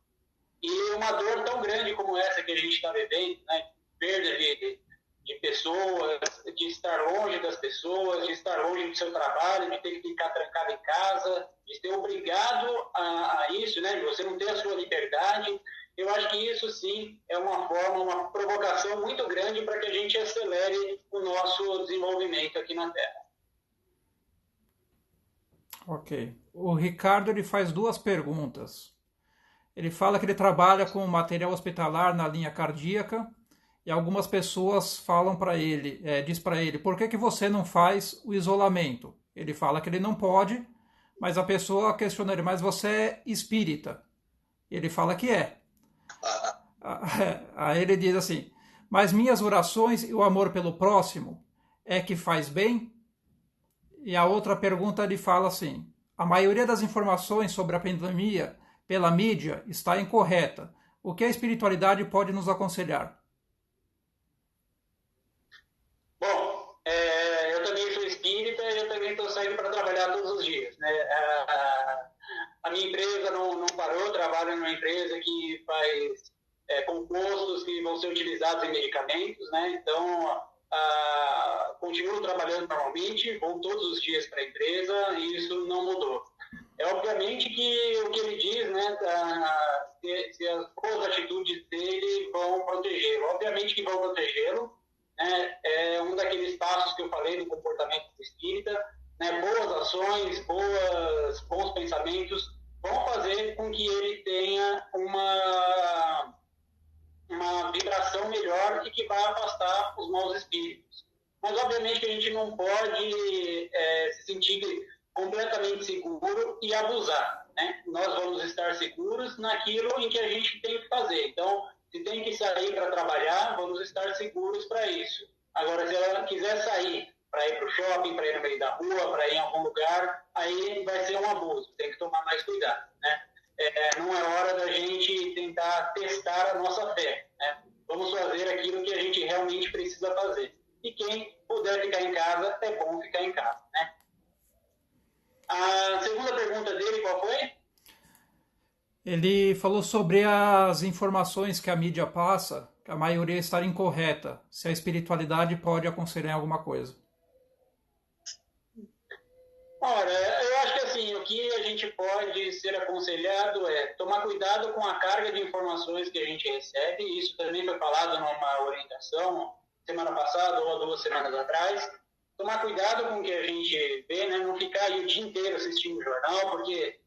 S3: E uma dor tão grande como essa que a gente está vivendo, né? Perda de pessoas, de estar longe das pessoas, de estar longe do seu trabalho, de ter que ficar trancado em casa, de ser obrigado a isso, né? De você não ter a sua liberdade. Eu acho que isso sim é uma forma, uma provocação muito grande para que a gente acelere o nosso desenvolvimento aqui na Terra.
S2: Ok. O Ricardo ele faz duas perguntas. Ele fala que ele trabalha com material hospitalar na linha cardíaca e algumas pessoas falam para ele, diz para ele, por que você não faz o isolamento? Ele fala que ele não pode, mas a pessoa questiona ele, mas você é espírita? Ele fala que é. Aí ele diz assim, mas minhas orações e o amor pelo próximo é que faz bem? E a outra pergunta ele fala assim, a maioria das informações sobre a pandemia pela mídia está incorreta. O que a espiritualidade pode nos aconselhar?
S3: Bom, eu também sou espírita e eu também estou saindo para trabalhar todos os dias, né? A minha empresa não parou, eu trabalho numa empresa que faz compostos que vão ser utilizados em medicamentos, né? Então, continuo trabalhando normalmente, vou todos os dias para a empresa e isso não mudou. Obviamente que o que ele diz, né, se as boas atitudes dele vão protegê-lo. Obviamente que vão protegê-lo, né, é um daqueles passos que eu falei do comportamento espírita, né, boas ações, bons pensamentos vão fazer com que ele tenha uma vibração melhor e que vai afastar os maus espíritos. Mas obviamente que a gente não pode se sentir completamente seguro e abusar, né? Nós vamos estar seguros naquilo em que a gente tem que fazer. Então, se tem que sair para trabalhar, vamos estar seguros para isso. Agora, se ela quiser sair para ir para o shopping, para ir no meio da rua, para ir em algum lugar, aí vai ser um abuso. Tem que tomar mais cuidado, né? Não é hora da gente tentar testar a nossa fé, né? Vamos fazer aquilo que a gente realmente precisa fazer. E quem puder ficar em casa, é bom ficar em casa, né? A segunda pergunta dele, qual foi?
S2: Ele falou sobre as informações que a mídia passa, que a maioria está incorreta, se a espiritualidade pode aconselhar em alguma coisa.
S3: Ora, eu acho que assim, o que a gente pode ser aconselhado é tomar cuidado com a carga de informações que a gente recebe. Isso também foi falado numa orientação semana passada ou 2 semanas atrás. Tomar cuidado com o que a gente vê, né? Não ficar aí o dia inteiro assistindo o jornal, porque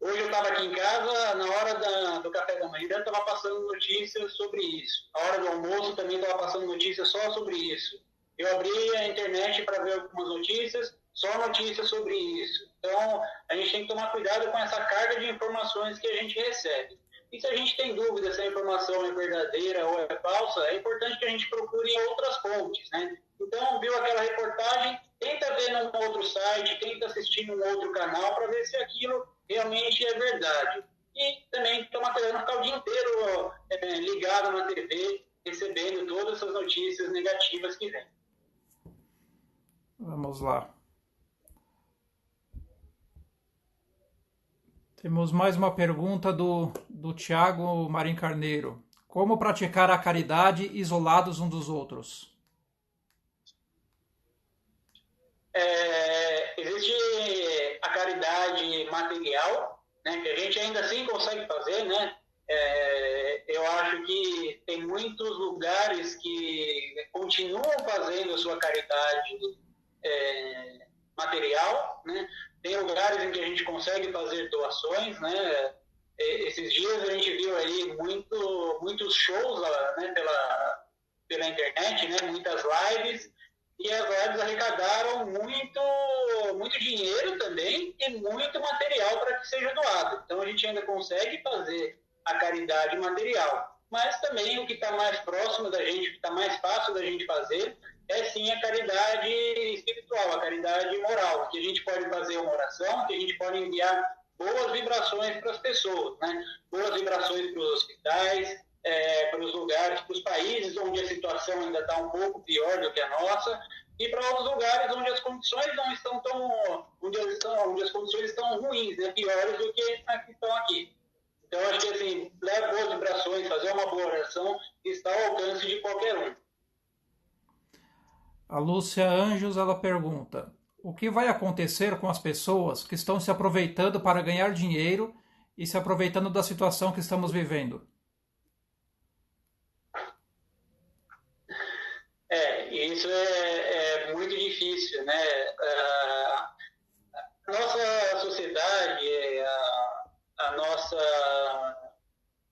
S3: hoje eu estava aqui em casa, na hora do café da manhã, estava passando notícias sobre isso. Na hora do almoço também estava passando notícias só sobre isso. Eu abri a internet para ver algumas notícias, só notícias sobre isso. Então, a gente tem que tomar cuidado com essa carga de informações que a gente recebe. E se a gente tem dúvida se a informação é verdadeira ou é falsa, é importante que a gente procure em outras fontes, né? Então, viu aquela reportagem, tenta ver num outro site, tenta assistir num outro canal para ver se aquilo realmente é verdade. E também tomar cuidado, não ficar o dia inteiro ligado na TV, recebendo todas essas notícias negativas que vêm.
S2: Vamos lá. Temos mais uma pergunta do Tiago Marim Carneiro. Como praticar a caridade isolados uns dos outros?
S3: Existe a caridade material, né, que a gente ainda assim consegue fazer, né? Eu acho que tem muitos lugares que continuam fazendo a sua caridade material, né? Tem lugares em que a gente consegue fazer doações, né? Esses dias a gente viu aí muitos shows, né, pela internet, né? Muitas lives, e as lives arrecadaram muito dinheiro também e muito material para que seja doado. Então a gente ainda consegue fazer a caridade material, mas também o que está mais próximo da gente, o que está mais fácil da gente fazer, é sim a caridade espiritual, a caridade moral, que a gente pode fazer uma oração, que a gente pode enviar boas vibrações para as pessoas, né? Boas vibrações para os hospitais, para os lugares, para os países onde a situação ainda está um pouco pior do que a nossa, e para outros lugares onde as condições não estão tão, onde as condições estão ruins, né? Piores do que as que estão aqui. Então, acho que assim, levar boas vibrações, fazer uma boa oração, está ao alcance de qualquer um.
S2: A Lúcia Anjos, ela pergunta: o que vai acontecer com as pessoas que estão se aproveitando para ganhar dinheiro e se aproveitando da situação que estamos vivendo?
S3: Isso é muito difícil, né? A nossa sociedade,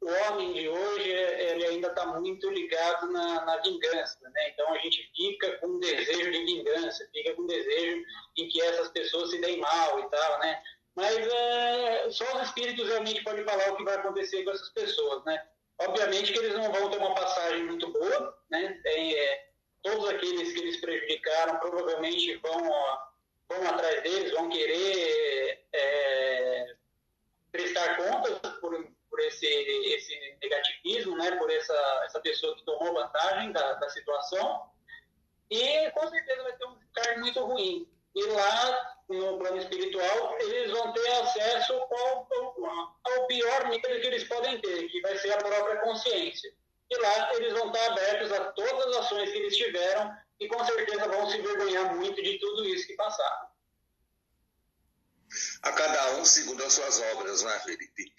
S3: o homem de hoje, ele ainda está muito ligado na vingança, né? Então a gente fica com um desejo de vingança, fica com um desejo em que essas pessoas se deem mal e tal, né? Mas só os espíritos realmente podem falar o que vai acontecer com essas pessoas, né? Obviamente que eles não vão ter uma passagem muito boa, né? Todos aqueles que eles prejudicaram provavelmente vão atrás deles, vão querer prestar contas por esse negativismo, né? Por essa pessoa que tomou vantagem da situação, e com certeza vai ter um cargo muito ruim. E lá, no plano espiritual, eles vão ter acesso ao pior medo que eles podem ter, que vai ser a própria consciência. E lá eles vão estar abertos a todas as ações que eles tiveram e com certeza vão se envergonhar muito de tudo isso que passaram.
S1: A cada um segundo as suas obras, né, Felipe?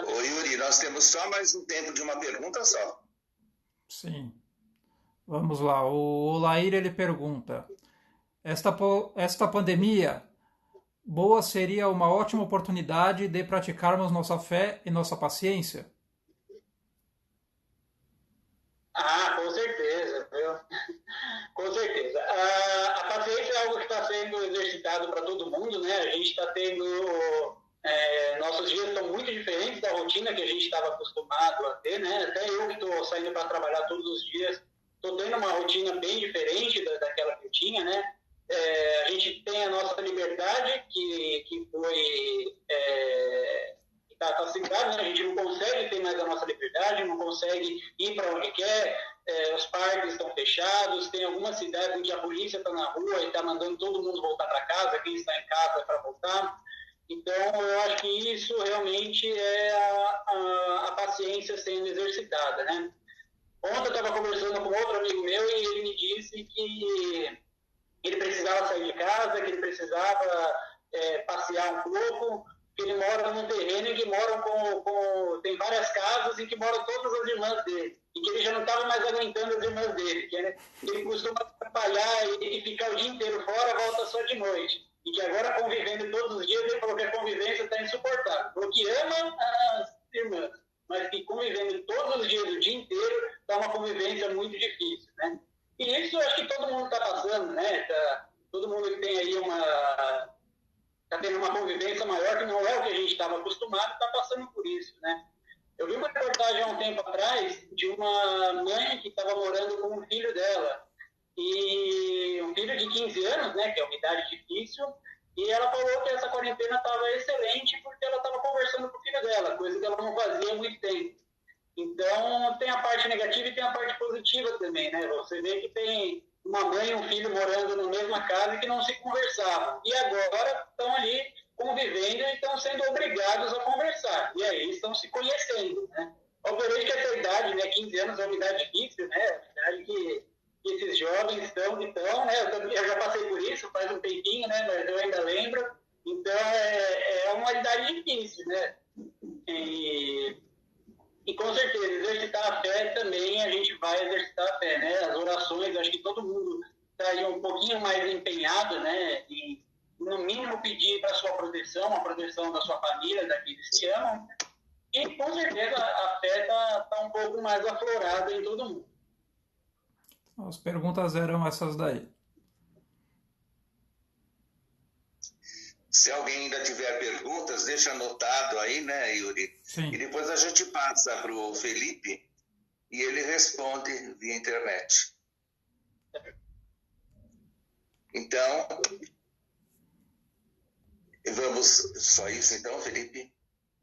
S1: Ô Yuri, nós temos só mais um tempo de uma pergunta só.
S2: Sim. Vamos lá. O Olair, ele pergunta: esta pandemia boa seria uma ótima oportunidade de praticarmos nossa fé e nossa paciência?
S3: Com certeza, viu? Com certeza. A paciência é algo que está sendo exercitado para todo mundo, né? A gente está tendo... nossos dias estão muito diferentes da rotina que a gente estava acostumado a ter, né? Até eu que estou saindo para trabalhar todos os dias, estou tendo uma rotina bem diferente daquela que eu tinha, né? A gente tem a nossa liberdade que foi... está facilitado, né? A gente não consegue ter mais a nossa liberdade, não consegue ir para onde quer, os parques estão fechados, fechados, tem algumas cidades em que a polícia está na rua e está mandando todo mundo voltar para casa, quem está em casa para voltar. Então, eu acho que isso realmente é a paciência sendo exercitada, né? Ontem eu estava conversando com outro amigo meu e ele me disse que ele precisava sair de casa, que ele precisava passear um pouco, que ele mora num terreno em que tem várias casas em que moram todas as irmãs dele, e que ele já não estava mais aguentando as irmãs dele, que ele costuma trabalhar e ficar o dia inteiro fora, volta só de noite. E que agora convivendo todos os dias, ele falou que a convivência está insuportável. Falou que ama as irmãs, mas que convivendo todos os dias, o dia inteiro, está uma convivência muito difícil, né? E isso eu acho que todo mundo está passando, né? Todo mundo que tem aí está tendo uma convivência maior, que não é o que a gente estava acostumado, está passando por isso, né? Eu vi uma reportagem há um tempo atrás de uma mãe que estava morando com um filho dela, e um filho de 15 anos, né, que é uma idade difícil, e ela falou que essa quarentena estava excelente porque ela estava conversando com o filho dela, coisa que ela não fazia há muito tempo. Então, tem a parte negativa e tem a parte positiva também, né? Você vê que tem uma mãe e um filho morando na mesma casa e que não se conversavam. E agora estão ali convivendo e estão sendo obrigados a conversar. E aí estão se conhecendo, né? Obviamente que essa idade, né, 15 anos é uma idade difícil, né? É uma idade que esses jovens estão, né? Eu já passei por isso faz um tempinho, né? Mas eu ainda lembro. Então, é uma idade difícil, né? E com certeza, exercitar a fé também, a gente vai exercitar a fé, né? As orações, acho que todo mundo está aí um pouquinho mais empenhado, né? E, no mínimo, pedir para a sua proteção, a proteção da sua família, daqueles que amam. E, com certeza, a fé está um pouco mais aflorada em todo mundo.
S2: As perguntas eram essas daí.
S1: Se alguém ainda tiver perguntas, deixa anotado aí, né, Yuri?
S2: Sim.
S1: E depois a gente passa para o Felipe e ele responde via internet. Então, vamos... Só isso então, Felipe?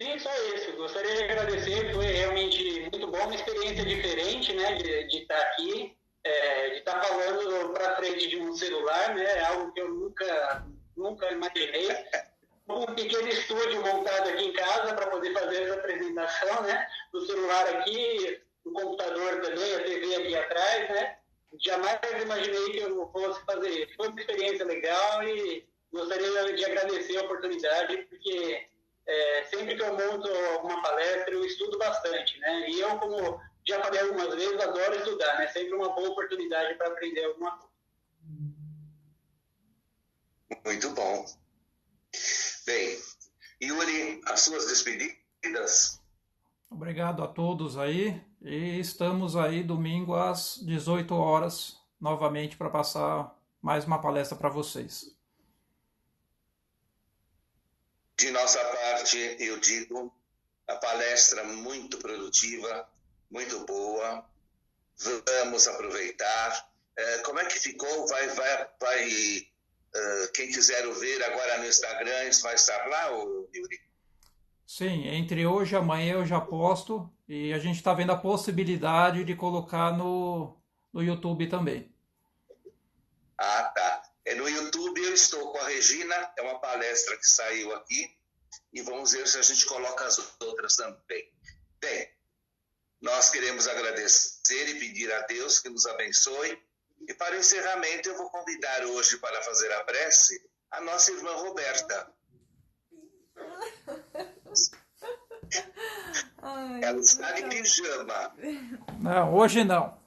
S3: Sim, só isso. Gostaria de agradecer, foi realmente muito bom, uma experiência diferente, né, de estar aqui, de estar falando para frente de um celular, né, é algo que eu nunca imaginei. Um pequeno estúdio montado aqui em casa para poder fazer essa apresentação, né, do celular aqui, o computador também, a TV aqui atrás, né, jamais imaginei que eu fosse fazer isso. Foi uma experiência legal e gostaria de agradecer a oportunidade, porque sempre que eu monto uma palestra, eu estudo bastante, né? E eu, como já falei algumas vezes, adoro estudar, né? Sempre uma boa oportunidade para aprender alguma coisa.
S1: Muito bom. Bem, Yuri, as suas despedidas?
S2: Obrigado a todos aí. E estamos aí domingo às 18 horas, novamente, para passar mais uma palestra para vocês.
S1: De nossa parte, eu digo, a palestra muito produtiva, muito boa, vamos aproveitar. Como é que ficou? Quem quiser ver agora no Instagram, vai estar lá, Yuri?
S2: Sim, entre hoje e amanhã eu já posto e a gente está vendo a possibilidade de colocar no YouTube também.
S1: Ah, tá. No YouTube eu estou com a Regina, é uma palestra que saiu aqui, e vamos ver se a gente coloca as outras também. Bem, nós queremos agradecer e pedir a Deus que nos abençoe, e para o encerramento eu vou convidar hoje para fazer a prece a nossa irmã Roberta.
S5: Ai,
S1: ela está de pijama.
S2: Não, hoje não.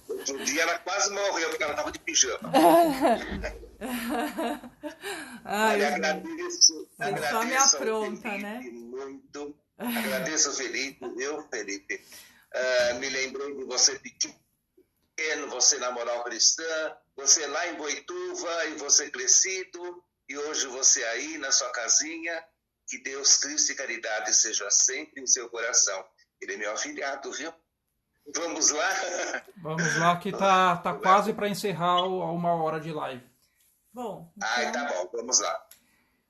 S1: Outro dia ela quase morreu porque ela estava de pijama.
S5: Ai,
S1: olha, agradeço
S5: só me apronta,
S1: Felipe,
S5: né?
S1: Muito. Agradeço ao Felipe, Felipe. Me lembrei de você pequeno, você na moral cristã, você lá em Boituva e você crescido, e hoje você aí na sua casinha. Que Deus, Cristo e caridade seja sempre em seu coração. Ele é meu afilhado, viu? Vamos lá?
S2: Vamos lá que tá quase para encerrar a 1 hora de live.
S5: Bom,
S1: Tá bom, vamos lá.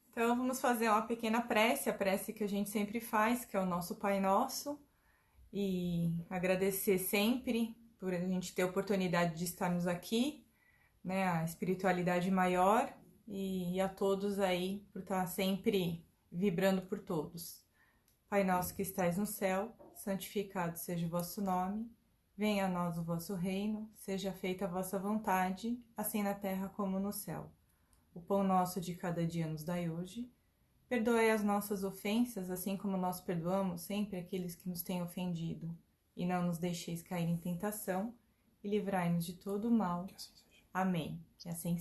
S5: Então vamos fazer uma pequena prece, a prece que a gente sempre faz, que é o nosso Pai Nosso. e agradecer sempre por a gente ter a oportunidade de estarmos aqui, né, a espiritualidade maior e a todos aí por estar sempre vibrando por todos. Pai nosso que estais no céu, santificado seja o vosso nome, venha a nós o vosso reino, seja feita a vossa vontade, assim na terra como no céu. O pão nosso de cada dia nos dai hoje. Perdoai as nossas ofensas, assim como nós perdoamos sempre aqueles que nos têm ofendido. E não nos deixeis cair em tentação, e livrai-nos de todo o mal. Amém. Que assim